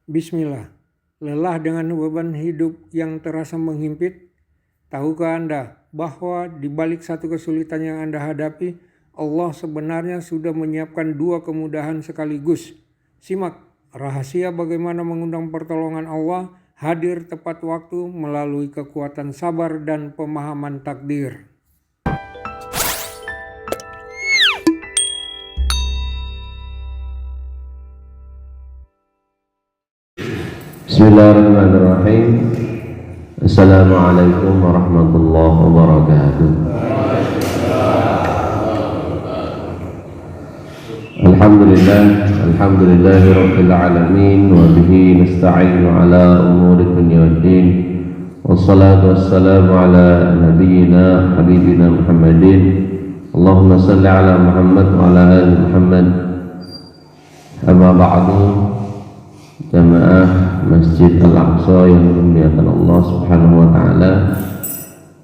Bismillah. Lelah dengan beban hidup yang terasa menghimpit? Tahukah Anda bahwa di balik satu kesulitan yang Anda hadapi, Allah sebenarnya sudah menyiapkan dua kemudahan sekaligus? Simak rahasia bagaimana mengundang pertolongan Allah hadir tepat waktu melalui kekuatan sabar dan pemahaman takdir. Bismillahirrahmanirrahim. Assalamualaikum warahmatullahi wabarakatuh. Alhamdulillahi rabbil alamin wa bihi nasta'inu ala umuri dunya waddin. Wassalatu wassalamu ala nabiyyina habibina Muhammadin. Allahumma salli ala Muhammad wa ala ali Muhammad. Amma ba'du. Jamaah Masjid Al-Aqsa yang dimuliakan Allah Subhanahu wa taala.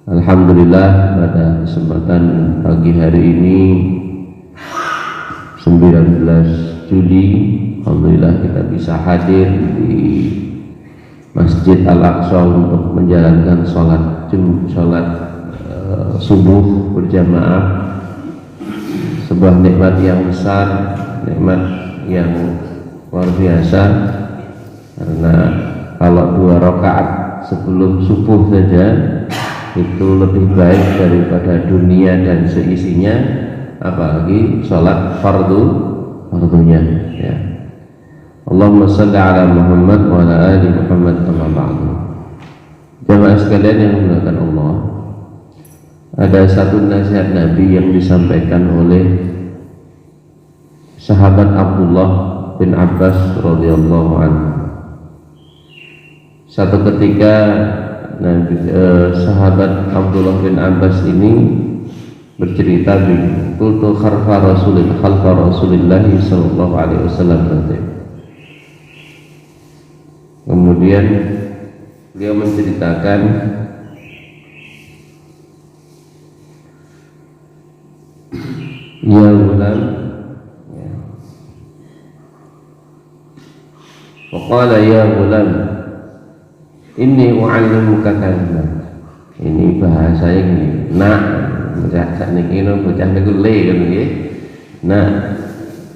Alhamdulillah pada kesempatan pagi hari ini 19 Juli alhamdulillah kita bisa hadir di Masjid Al-Aqsa untuk menjalankan sholat subuh berjamaah. Sebuah nikmat yang besar, nikmat yang luar biasa, karena kalau 2 rakaat sebelum subuh saja itu lebih baik daripada dunia dan seisinya, apalagi sholat fardunya ya. Allahumma salli ala Muhammad wa ala ali Muhammad kama ba'du. Jamaah sekalian yang dimuliakan Allah, ada satu nasihat Nabi yang disampaikan oleh sahabat Abdullah bin Abbas radhiyallahu anhu. Satu ketika sahabat Abdullah bin Abbas ini bercerita, qultu khalfa Rasulillah sallallahu alaihi wasallam. Kemudian beliau menceritakan ya gulam, waqala ya gulam inni u'allimuka kalimat. Ini bahasanya gini, nak bocah sakniki bocah niku le kan nggih. Nah,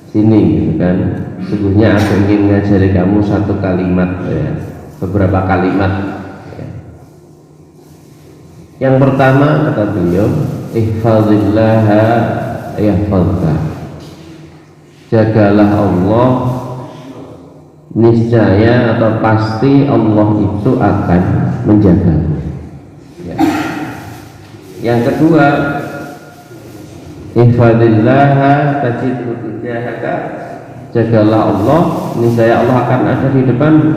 sini gitu kan. Sesungguhnya aku ingin ngajari kamu satu kalimat ya, beberapa kalimat ya. Yang pertama kata beliau, ihfazillaha yahfazka. Jagalah Allah, niscaya atau pasti Allah itu akan menjaga ya. Yang kedua, ihfadillaha tajidhu tujahaka. Jagalah Allah, niscaya Allah akan ada di depanmu.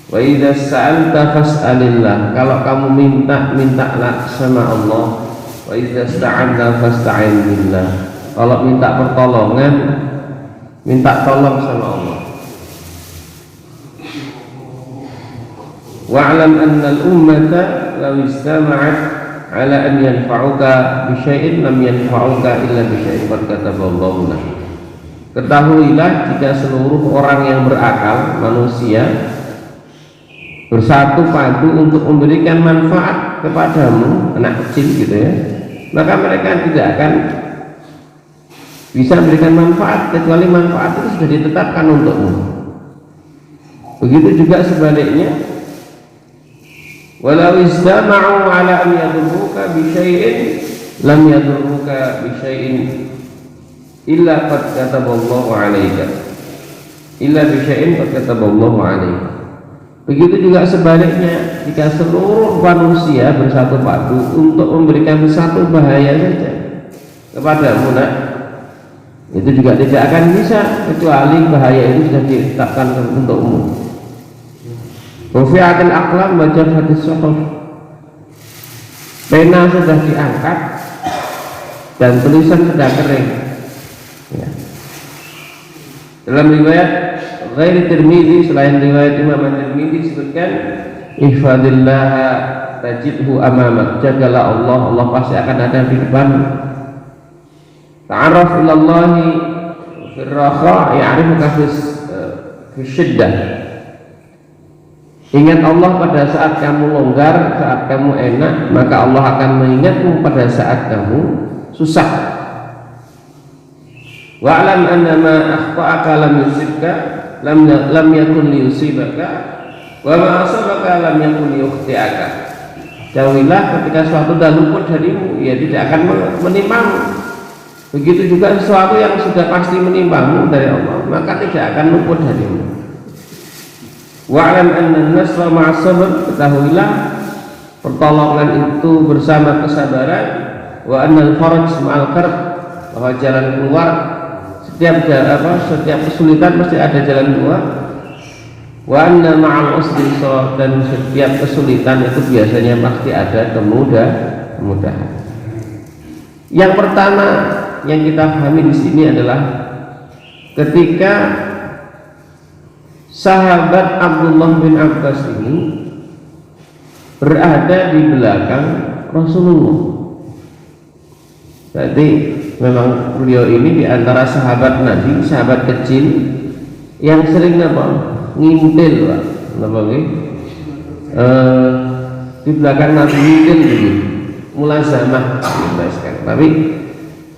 Wa idza sa'alta fas'alillah. Kalau kamu mintalah sama Allah. Wa idza sta'anta fasta'in billah. Kalau minta pertolongan, minta tolong sama Allah. Wa'lam anna al-ummata law istama'at ala an yanfa'uka bi syai'in lam yanfa'uka illa bi syai'in qad kataballahu lak. Ketahuilah jika seluruh orang yang berakal, manusia, bersatu padu untuk memberikan manfaat kepadamu, anak kecil gitu ya, maka mereka tidak akan bisa memberikan manfaat kecuali manfaat itu sudah ditetapkan untukmu. Begitu juga sebaliknya, walau istama'u ala an yadurruka bi syai'in lam yadurruka bi syai'in illa qad kataballahu 'alaika, illa bi syai'in qad kataballahu 'alaika. Begitu juga sebaliknya, jika seluruh manusia bersatu padu untuk memberikan satu bahaya saja kepadamu, nak, itu juga tidak akan bisa kecuali bahaya itu sudah ditetapkan untukmu. Rufi'atil aqlam wa jaffatis suhuf. Pena sudah diangkat dan tulisan sudah kering ya. Dalam riwayat ghairi Tirmidzi, selain riwayat Imam Tirmidzi, disebutkan ihfadillah tajidhu amamak. Jagalah Allah, Allah pasti akan ada di depanmu. Ta'arraf ilallahi firraha ya'rifuka syiddah. Ingat Allah pada saat kamu longgar, saat kamu enak, maka Allah akan mengingatmu pada saat kamu susah. Wa'lam anna ma akhta'aka lam yusibka lam yakun liyusibaka wa ma asabaka lam yakun liyukhti'aka. Jauhilah ketika suatu dah luput darimu, ya tidak akan menimpamu. Begitu juga sesuatu yang sudah pasti menimpamu dari Allah, maka tidak akan luput darimu. Wa'lam anna an-nasra ma'as sabr, ketahuilah pertolongan itu bersama kesabaran. Wa annal faraj ma'al karb, bahwa jalan keluar setiap kesulitan pasti ada jalan keluar. Wa anna ma'al usri yusra, dan setiap kesulitan itu biasanya pasti ada kemudahan. Yang pertama yang kita pahami di sini adalah ketika sahabat Abdullah bin Abbas ini berada di belakang Rasulullah. Berarti memang beliau ini di antara sahabat Nabi, sahabat kecil yang sering ngintil, Pak. Di belakang Nabi ngintil begitu, mulazamah kan. Tapi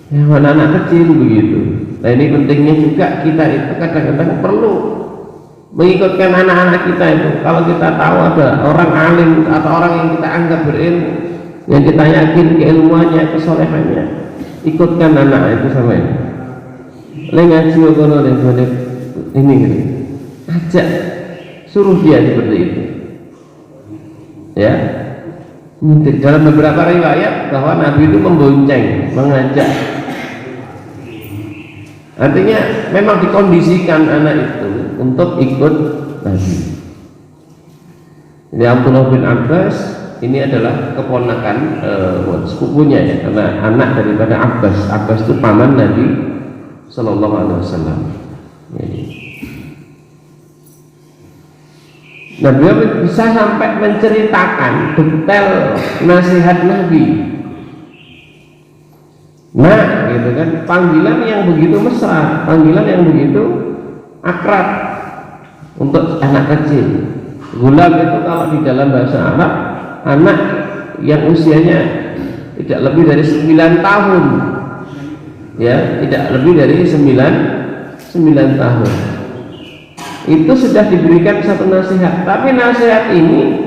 yang anak kecil begitu. Nah ini pentingnya juga kita itu kadang-kadang perlu mengikutkan anak-anak kita itu. Kalau kita tahu ada orang alim atau orang yang kita anggap berilmu, yang kita yakin keilmuannya, kesolehannya, ikutkan anak itu sama ini. Ngaji kono ini gitu. Ajak, suruh dia seperti itu. Ya. Dalam beberapa riwayat bahwa Nabi itu membonceng, mengajak. Artinya memang dikondisikan anak itu untuk ikut Nabi. Ini Abdullah bin Abbas ini adalah keponakan sepupunya ya, karena anak daripada Abbas. Abbas itu paman Nabi Sallallahu Alaihi Wasallam. Nah, beliau bisa sampai menceritakan detail nasihat Nabi. Nah, gitu kan, panggilan yang begitu mesra, panggilan yang begitu akrab untuk anak kecil. Gulam itu kalau di dalam bahasa Arab, anak yang usianya tidak lebih dari 9 tahun, ya, tidak lebih dari 9 tahun. Itu sudah diberikan satu nasihat, tapi nasihat ini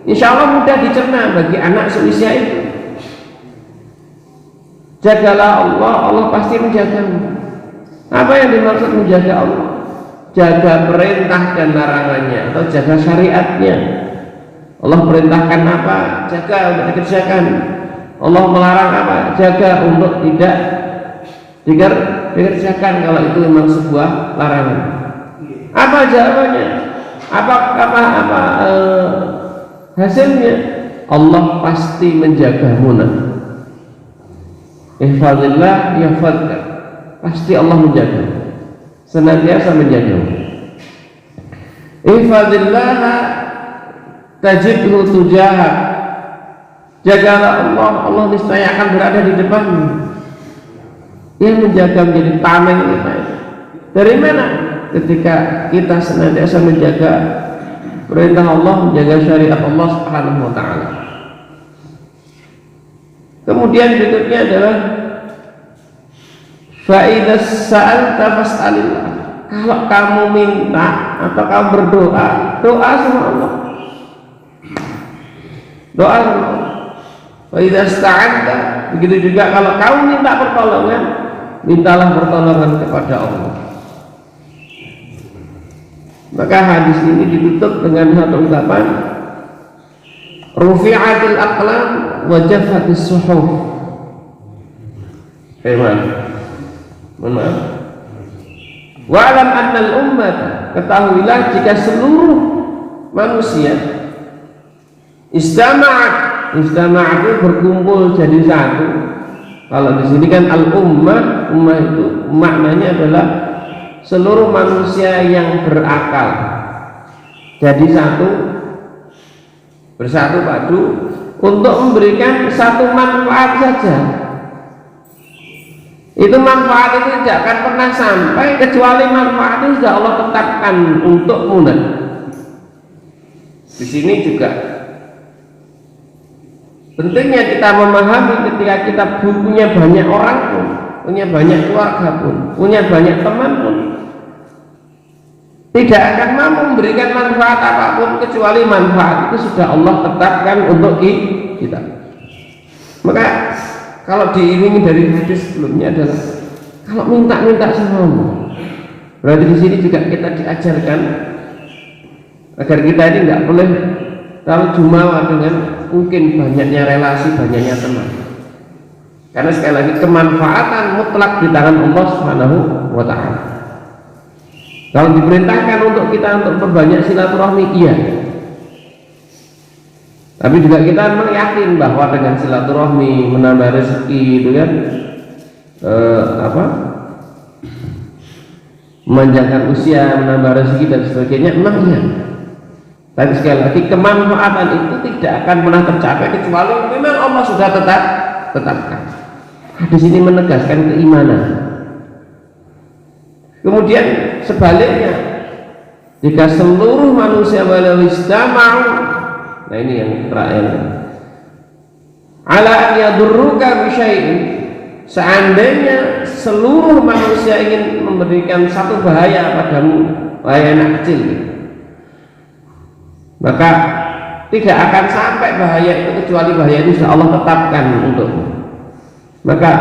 insya Allah mudah dicerna bagi anak seusia itu. Jagalah Allah, Allah pasti menjagamu. Apa yang dimaksud menjaga Allah? Jaga perintah dan larangannya, atau jaga syariatnya. Allah perintahkan apa? Jaga untuk dikerjakan. Allah melarang apa? Jaga untuk tidak dikerjakan kalau itu memang sebuah larangan. Apa jawabannya? Apa hasilnya? Allah pasti menjagamu. Ihfazillah yahfazka. Pasti Allah menjaga, senantiasa menjagamu. Ihfazillah tajidhu tujahak. Jagalah Allah, Allah niscaya akan berada di depanmu. Yang menjaga menjadi tameng kita. Dari mana? Ketika kita senantiasa menjaga perintah Allah, menjaga syariat Allah Subhanahu wa ta'ala. Kemudian berikutnya adalah fa-idza sa'alta fas'alillah. Kalau kamu minta atau kamu berdoa, doa sama Allah. Doa sama Allah. Fa-idza sta'anta, begitu juga kalau kamu minta pertolongan, mintalah pertolongan kepada Allah. Maka hadis ini ditutup dengan satu ungkapan, rufi'atil aqlam wa jaffatis suhuf. Mohon maaf. Wa alam annal ummat, ketahuilah jika seluruh manusia istama'at itu berkumpul jadi satu. Kalau di sini kan al-ummah, ummah itu maknanya adalah seluruh manusia yang berakal jadi satu, bersatu padu untuk memberikan satu manfaat saja. Itu manfaat itu tidak akan pernah sampai kecuali manfaat itu sudah Allah tetapkan untukmu. Di sini juga pentingnya kita memahami ketika kita punya banyak orang pun, punya banyak keluarga pun, punya banyak teman pun, tidak akan mampu memberikan manfaat apapun kecuali manfaat itu sudah Allah tetapkan untuk kita. Maka kalau diiringi dari hadis sebelumnya adalah kalau minta-minta sama Allah, berarti di sini juga kita diajarkan agar kita ini nggak boleh terlalu jumawa dengan mungkin banyaknya relasi, banyaknya teman. Karena sekali lagi kemanfaatan mutlak di tangan Allah Subhanahu wa Ta'ala. Kalau diperintahkan untuk kita untuk memperbanyak silaturahmi, iya. Tapi juga kita yakin bahwa dengan silaturahmi menambah rezeki itu kan memanjangkan usia, menambah rezeki dan sebagainya, memang iya. Tapi sekali lagi kemanfaatan itu tidak akan pernah tercapai kecuali memang Allah sudah tetapkan. Di sini menegaskan keimanan. Kemudian sebaliknya, jika seluruh manusia walau istama'u, nah ini yang terakhir, ala an yadurruka bisyai'in, seandainya seluruh manusia ingin memberikan satu bahaya padamu, bahaya anak kecil, maka tidak akan sampai bahaya itu kecuali bahaya itu sudah Allah tetapkan untukmu. Maka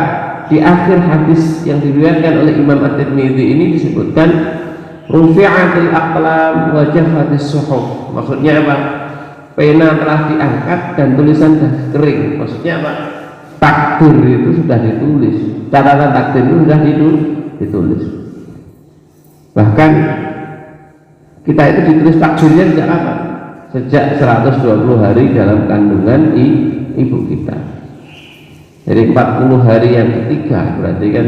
di akhir hadis yang diriwayatkan oleh Imam At-Tirmidzi ini disebutkan rufi'atil aqlam wa jaffatis suhuf. Maksudnya apa? Pena telah diangkat dan tulisan sudah kering. Maksudnya apa? Takdir itu sudah ditulis, catatan takdir itu sudah ditulis. Bahkan kita itu ditulis takdirnya sejak apa? Sejak 120 hari dalam kandungan ibu kita. Jadi 40 hari yang ketiga, berarti kan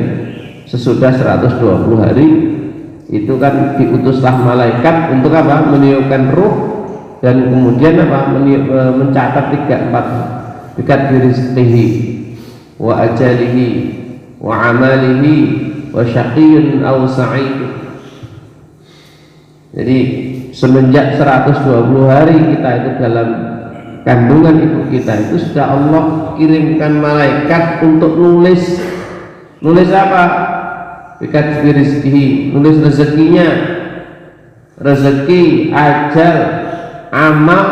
sesudah 120 hari itu kan diutuslah malaikat untuk apa? Meniupkan ruh dan kemudian apa? Mencatat 3-4 dekat rizqihi wa ajalihi wa amalihi wa syaqiyyun aw sa'id. Jadi semenjak 120 hari kita itu dalam kandungan ibu kita itu sudah Allah kirimkan malaikat untuk nulis apa? Dekat rizqihi, nulis rezekinya, rezeki, ajal, amal,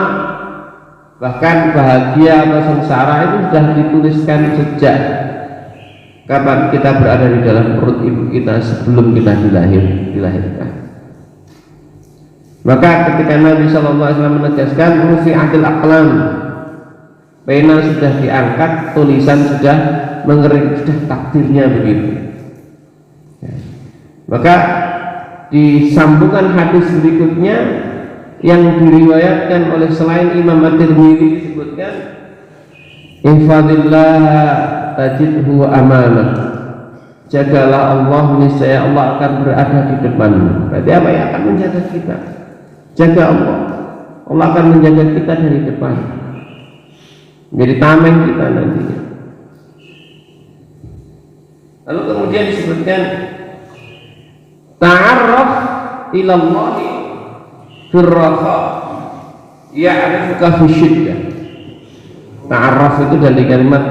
bahkan bahagia atau sengsara itu sudah dituliskan sejak kapan kita berada di dalam perut ibu kita sebelum kita dilahirkan. Maka ketika Nabi SAW menegaskan rufi'atil aqlam, pena sudah diangkat, tulisan sudah mengering, sudah takdirnya begitu. Maka disambungkan hadis berikutnya yang diriwayatkan oleh selain Imam At-Tirmidzi disebutkan ihfadillah tajidhu amamak, jagalah Allah niscaya Allah akan berada di depanmu. Berarti apa yang akan menjaga kita? Jaga Allah, Allah akan menjaga kita dari depan, menjadi tameng kita nantinya. Lalu kemudian disebutkan ta'arraf ilallahi firraha ya'rifuka fi syiddah. Ta'arraf itu dari kalimat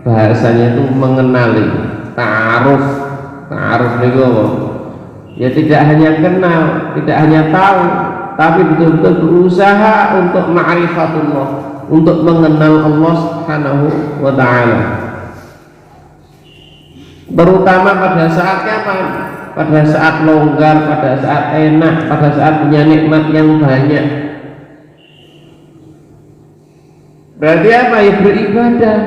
bahasanya itu mengenali. Ta'aruf itu apa? Ya tidak hanya kenal, tidak hanya tahu, tapi betul-betul berusaha untuk ma'rifatullah, untuk mengenal Allah Subhanahu wa Ta'ala. Terutama pada saat kapan? Pada saat longgar, pada saat enak, pada saat punya nikmat yang banyak. Berarti apa? Ya beribadah.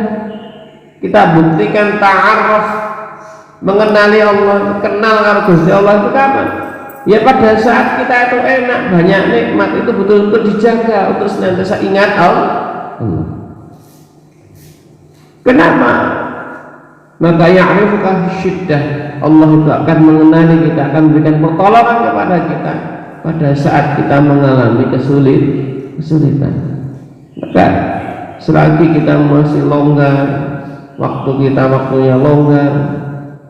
Kita buktikan ta'aruf, mengenali Allah, kenal kalau Gusti Allah itu kapan? Ya pada saat kita itu enak, banyak nikmat, itu betul-betul dijaga untuk senantiasa ingat Allah. Kenapa? Maka ya'rifuka syiddah, Allah itu akan mengenali kita, akan memberikan pertolongan kepada kita pada saat kita mengalami kesulitan. Maka selagi kita masih longgar, waktu kita waktunya longgar,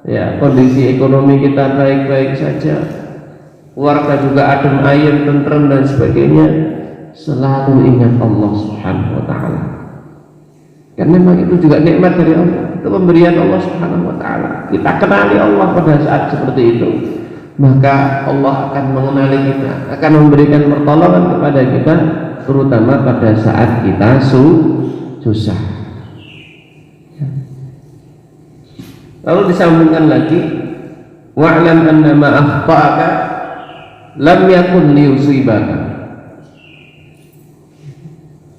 ya kondisi ekonomi kita baik-baik saja, keluarga juga adem ayem, tentrem dan sebagainya, selalu ingat Allah Subhanahu wa taala. Kan memang itu juga nikmat dari Allah, itu pemberian Allah Subhanahu wa taala. Kita kenali Allah pada saat seperti itu, maka Allah akan mengenali kita, akan memberikan pertolongan kepada kita, terutama pada saat kita susah. Lalu disambungkan lagi, wa'lam anna ma akhta'aka lam yakun liyusibaka.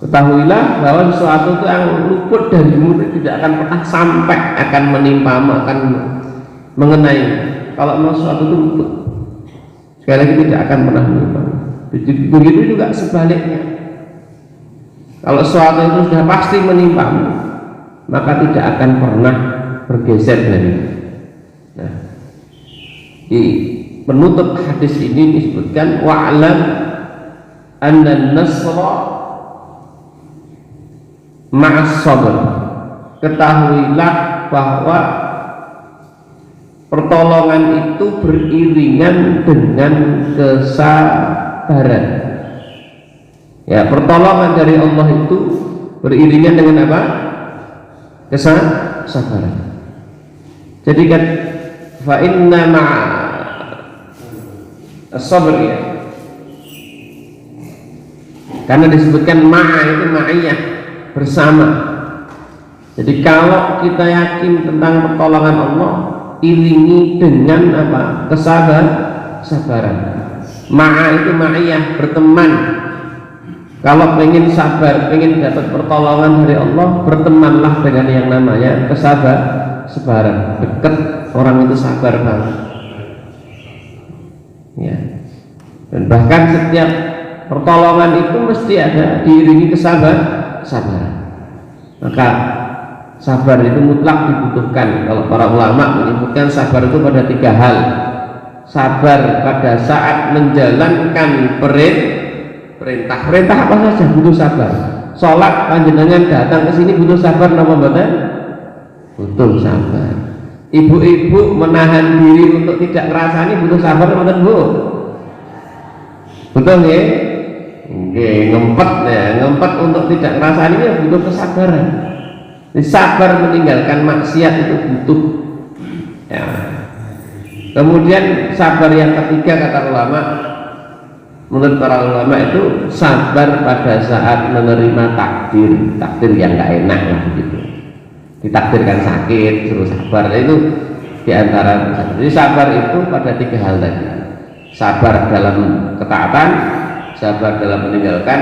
Ketahuilah bahwa sesuatu itu yang luput darimu itu tidak akan pernah sampai akan menimpamu, akan mengenai. Kalau mau sesuatu itu luput, sekali lagi tidak akan pernah menimpamu. Begitu juga sebaliknya. Kalau sesuatu itu sudah pasti menimpamu, maka tidak akan pernah bergeser dari. Nah, di penutup hadis ini disebutkan wa'lam anna nasra ma'as sabr. Ketahuilah bahwa pertolongan itu beriringan dengan kesabaran. Ya, pertolongan dari Allah itu beriringan dengan apa? Kesabaran. Jadi kan fa inna ma'as-sabr, ya. Karena disebutkan ma'a itu ma'iyah, bersama. Jadi kalau kita yakin tentang pertolongan Allah, iringi dengan apa? Kesabaran. Ma'a itu ma'iyah, berteman. Kalau pengen sabar, pengen dapat pertolongan dari Allah, bertemanlah dengan yang namanya kesabaran. Dekat orang itu sabar banget. Ya. Dan bahkan setiap pertolongan itu mesti ada diiringi kesabaran. Maka sabar itu mutlak dibutuhkan. Kalau para ulama menyebutkan sabar itu pada 3 hal. Sabar pada saat menjalankan perintah apa saja butuh sabar. Sholat panjenengan datang ke sini butuh sabar napa mboten? Butuh sabar. Ibu-ibu menahan diri untuk tidak ngerasani butuh sabar mboten, Bu? Betul nggih? Nggih, ngempet untuk tidak ngerasani ya butuh kesabaran. Sabar meninggalkan maksiat itu butuh. Ya. Kemudian sabar yang ketiga kata ulama, menurut para ulama itu sabar pada saat menerima takdir yang nggak enak lah begitu. Ditakdirkan sakit, suruh sabar, itu diantara. Jadi sabar itu pada 3 hal tadi. Sabar dalam ketaatan, sabar dalam meninggalkan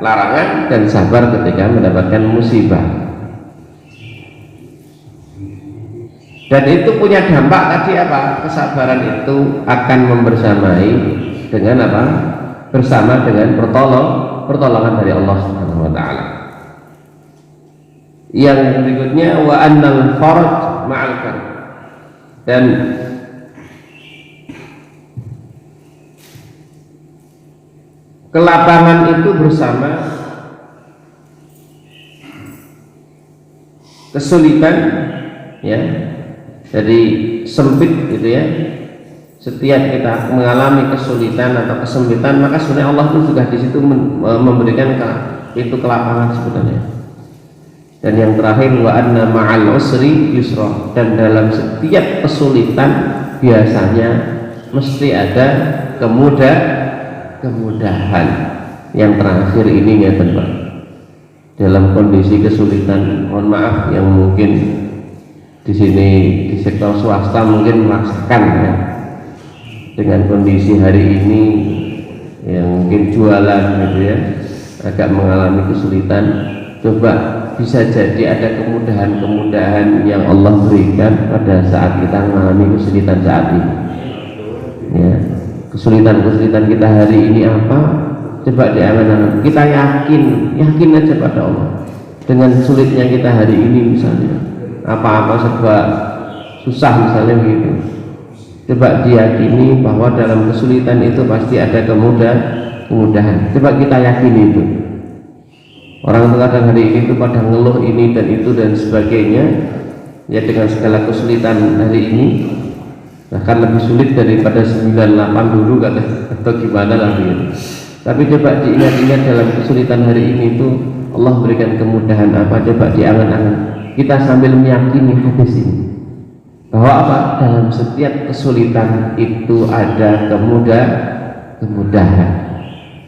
larangan, dan sabar ketika mendapatkan musibah. Dan itu punya dampak tadi apa? Kesabaran itu akan membersamai dengan apa? Bersama dengan pertolongan dari Allah Subhanahu wa taala. Yang berikutnya wa annal faraj ma'al karb. Dan kelapangan itu bersama kesulitan, ya. Jadi sempit gitu ya. Setiap kita mengalami kesulitan atau kesempitan, maka sebenarnya Allah itu juga di situ memberikan itu kelapangan sebenarnya. Dan yang terakhir wa anna ma'al usri yusra. Dan dalam setiap kesulitan biasanya mesti ada kemudahan. Yang terakhir ini ya Pak, dalam kondisi kesulitan, mohon maaf yang mungkin di sini di sektor swasta mungkin merasakan ya, dengan kondisi hari ini yang mungkin jualan gitu ya agak mengalami kesulitan. Coba bisa jadi ada kemudahan yang Allah berikan pada saat kita mengalami kesulitan saat ini ya. Kesulitan kita hari ini apa? Coba diangan-angan. Kita yakin aja pada Allah. Dengan sulitnya kita hari ini misalnya, apa-apa serba susah misalnya begitu, coba diyakini bahwa dalam kesulitan itu pasti ada kemudahan. Coba kita yakini itu. Orang kadang hari ini itu pada ngeluh ini dan itu dan sebagainya, ya dengan segala kesulitan hari ini, bahkan lebih sulit daripada 98 dulu kata, atau gimana lah gitu. Tapi coba diingat-ingat dalam kesulitan hari ini itu Allah berikan kemudahan apa, coba diangan-angan kita sambil meyakini hadis ini bahwa apa, dalam setiap kesulitan itu ada kemudahan.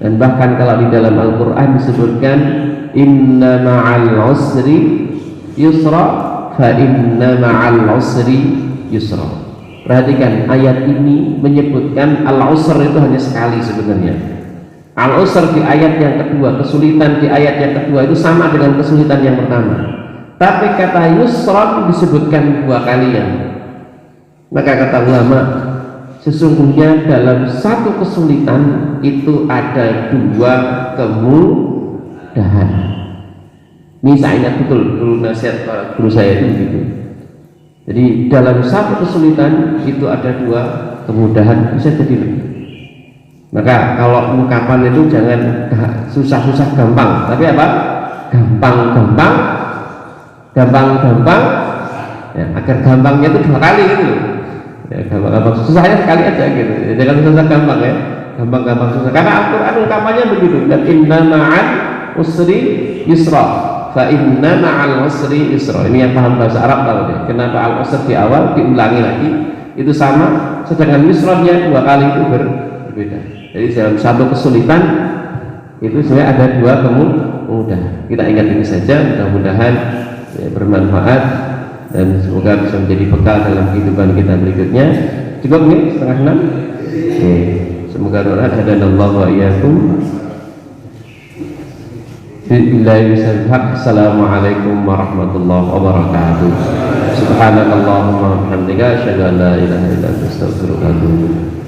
Dan bahkan kalau di dalam Al-Quran disebutkan inna ma'al usri yusra fa inna ma'al usri yusra. Perhatikan, ayat ini menyebutkan al-usr itu hanya sekali sebenarnya. Al-usr di ayat yang kedua, kesulitan di ayat yang kedua itu sama dengan kesulitan yang pertama. Tapi kata yusra disebutkan 2 kali ya. Maka kata ulama, sesungguhnya dalam satu kesulitan itu ada 2 kemudahan. Ini saya ingat betul dulu nasihat para guru saya itu begitu. Jadi dalam satu kesulitan itu ada 2 kemudahan, bisa jadi lebih. Maka kalau ungkapan itu jangan susah-susah gampang, tapi apa? Gampang-gampang, gampang-gampang, ya, agar gampangnya itu 2 kali gitu. Ya, gampang-gampang, susahnya sekali aja gitu. Ya, jangan susah gampang ya, gampang-gampang susah. Karena Al-Quran ungkapannya begitu. Dan inna ma'al usri yusra, fa inna ma'al usri yusra. Ini yang paham bahasa Arab tahu deh. Kenapa al-usr di awal diulangi lagi? Itu sama. Sedangkan yusranya 2 kali itu berbeda. Jadi dalam satu kesulitan itu sebenarnya ada 2 kemudahan. Kita ingat ini saja, mudah-mudahan ya, bermanfaat dan semoga bisa menjadi bekal dalam kehidupan kita berikutnya. Cukup nih 5:30. Semoga doa hadanallahu wa iyyakum. Assalamualaikum warahmatullahi wabarakatuh. Subhanakallahumma wa bihamdika asyhadu an la ilaha illa anta astaghfiruka wa atubu ilaik.